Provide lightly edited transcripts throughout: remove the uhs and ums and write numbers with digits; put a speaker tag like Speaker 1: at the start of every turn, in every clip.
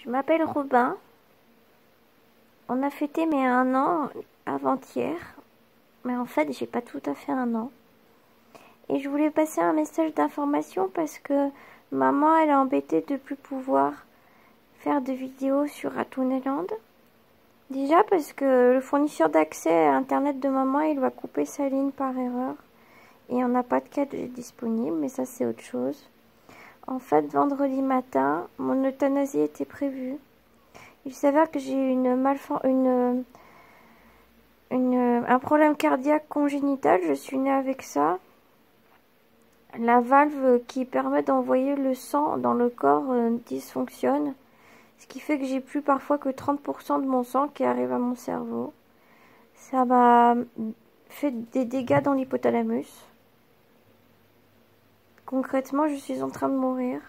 Speaker 1: Je m'appelle Robin. On a fêté mes 1 an avant-hier. Mais en fait, j'ai pas tout à fait 1 an. Et je voulais passer un message d'information parce que maman, elle est embêtée de plus pouvoir faire de vidéos sur Ratouneland. Déjà parce que le fournisseur d'accès à Internet de maman, il va couper sa ligne par erreur. Et on n'a pas de 4G disponible, mais ça c'est autre chose. En fait, vendredi matin, mon euthanasie était prévue. Il s'avère que j'ai eu un problème cardiaque congénital. Je suis née avec ça. La valve qui permet d'envoyer le sang dans le corps dysfonctionne. Ce qui fait que j'ai plus parfois que 30% de mon sang qui arrive à mon cerveau. Ça m'a fait des dégâts dans l'hypothalamus. Concrètement, je suis en train de mourir.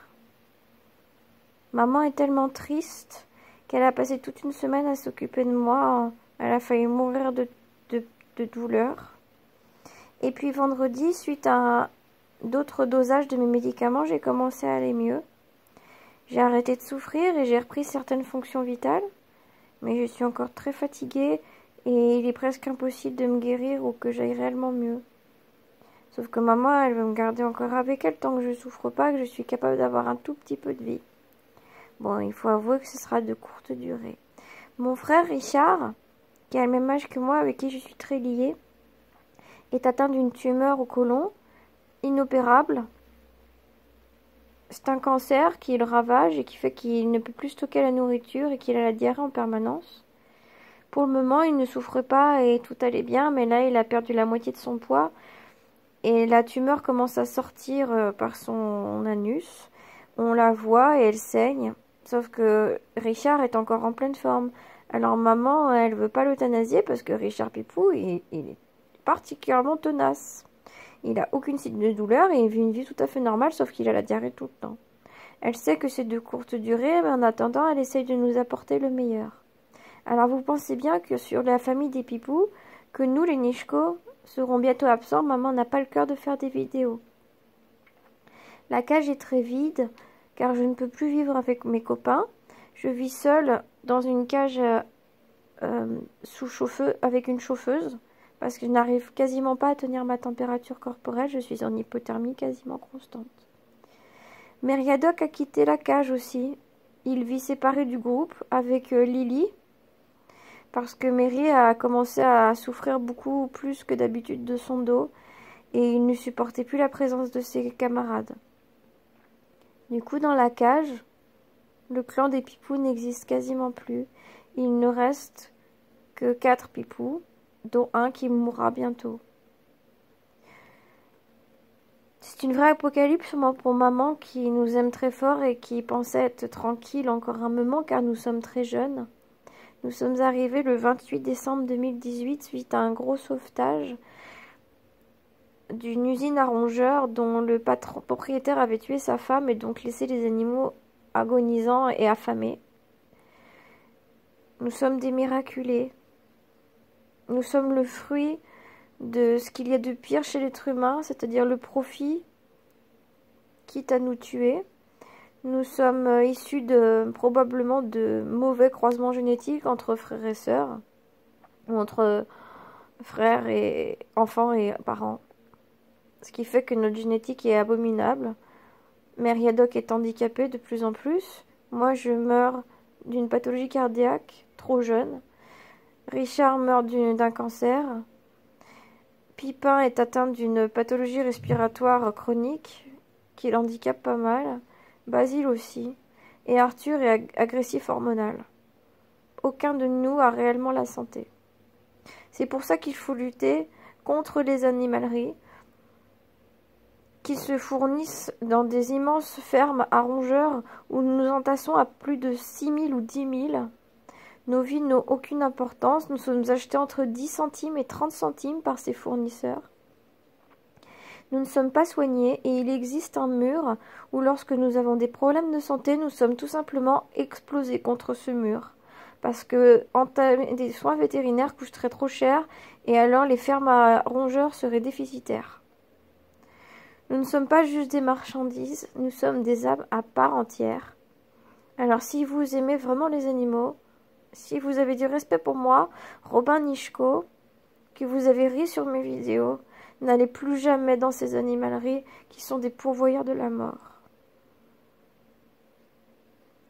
Speaker 1: Maman est tellement triste qu'elle a passé toute une semaine à s'occuper de moi. Elle a failli mourir de douleur. Et puis vendredi, suite à d'autres dosages de mes médicaments, j'ai commencé à aller mieux. J'ai arrêté de souffrir et j'ai repris certaines fonctions vitales. Mais je suis encore très fatiguée et il est presque impossible de me guérir ou que j'aille réellement mieux. Sauf que maman, elle veut me garder encore avec elle tant que je souffre pas, que je suis capable d'avoir un tout petit peu de vie. Bon, il faut avouer que ce sera de courte durée. Mon frère Richard, qui a le même âge que moi, avec qui je suis très liée, est atteint d'une tumeur au côlon, inopérable. C'est un cancer qui le ravage et qui fait qu'il ne peut plus stocker la nourriture et qu'il a la diarrhée en permanence. Pour le moment, il ne souffre pas et tout allait bien, mais là, il a perdu la moitié de son poids. Et la tumeur commence à sortir par son anus. On la voit et elle saigne. Sauf que Richard est encore en pleine forme. Alors maman, elle veut pas l'euthanasier parce que Richard Pipou, il est particulièrement tenace. Il a aucune signe de douleur et il vit une vie tout à fait normale, sauf qu'il a la diarrhée tout le temps. Elle sait que c'est de courte durée, mais en attendant, elle essaye de nous apporter le meilleur. Alors vous pensez bien que sur la famille des Pipous, que nous, les Nichko, seront bientôt absents, maman n'a pas le cœur de faire des vidéos. La cage est très vide, car je ne peux plus vivre avec mes copains. Je vis seule dans une cage avec une chauffeuse, parce que je n'arrive quasiment pas à tenir ma température corporelle, je suis en hypothermie quasiment constante. Meriadoc a quitté la cage aussi. Il vit séparé du groupe avec Lily, parce que Mary a commencé à souffrir beaucoup plus que d'habitude de son dos et il ne supportait plus la présence de ses camarades. Du coup, dans la cage, le clan des Pipous n'existe quasiment plus. Il ne reste que 4 Pipous, dont un qui mourra bientôt. C'est une vraie apocalypse pour maman qui nous aime très fort et qui pensait être tranquille encore un moment car nous sommes très jeunes. Nous sommes arrivés le 28 décembre 2018 suite à un gros sauvetage d'une usine à rongeurs dont le propriétaire avait tué sa femme et donc laissé les animaux agonisants et affamés. Nous sommes des miraculés. Nous sommes le fruit de ce qu'il y a de pire chez l'être humain, c'est-à-dire le profit, quitte à nous tuer. Nous sommes issus probablement de mauvais croisements génétiques entre frères et sœurs, ou entre frères et enfants et parents. Ce qui fait que notre génétique est abominable. Meriadoc est handicapé de plus en plus. Moi, je meurs d'une pathologie cardiaque, trop jeune. Richard meurt d'un cancer. Pipin est atteint d'une pathologie respiratoire chronique qui l'handicape pas mal. Basile aussi. Et Arthur est agressif hormonal. Aucun de nous a réellement la santé. C'est pour ça qu'il faut lutter contre les animaleries qui se fournissent dans des immenses fermes à rongeurs où nous nous entassons à plus de 6 000 ou 10 000. Nos vies n'ont aucune importance. Nous sommes achetés entre 10 centimes et 30 centimes par ces fournisseurs. Nous ne sommes pas soignés et il existe un mur où lorsque nous avons des problèmes de santé, nous sommes tout simplement explosés contre ce mur. Parce que entamer des soins vétérinaires coûteraient trop cher et alors les fermes à rongeurs seraient déficitaires. Nous ne sommes pas juste des marchandises, nous sommes des âmes à part entière. Alors si vous aimez vraiment les animaux, si vous avez du respect pour moi, Robin Nichko, que vous avez ri sur mes vidéos, n'allez plus jamais dans ces animaleries qui sont des pourvoyeurs de la mort.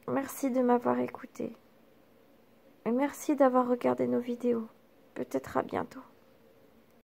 Speaker 1: Merci de m'avoir écouté. Et merci d'avoir regardé nos vidéos. Peut-être à bientôt.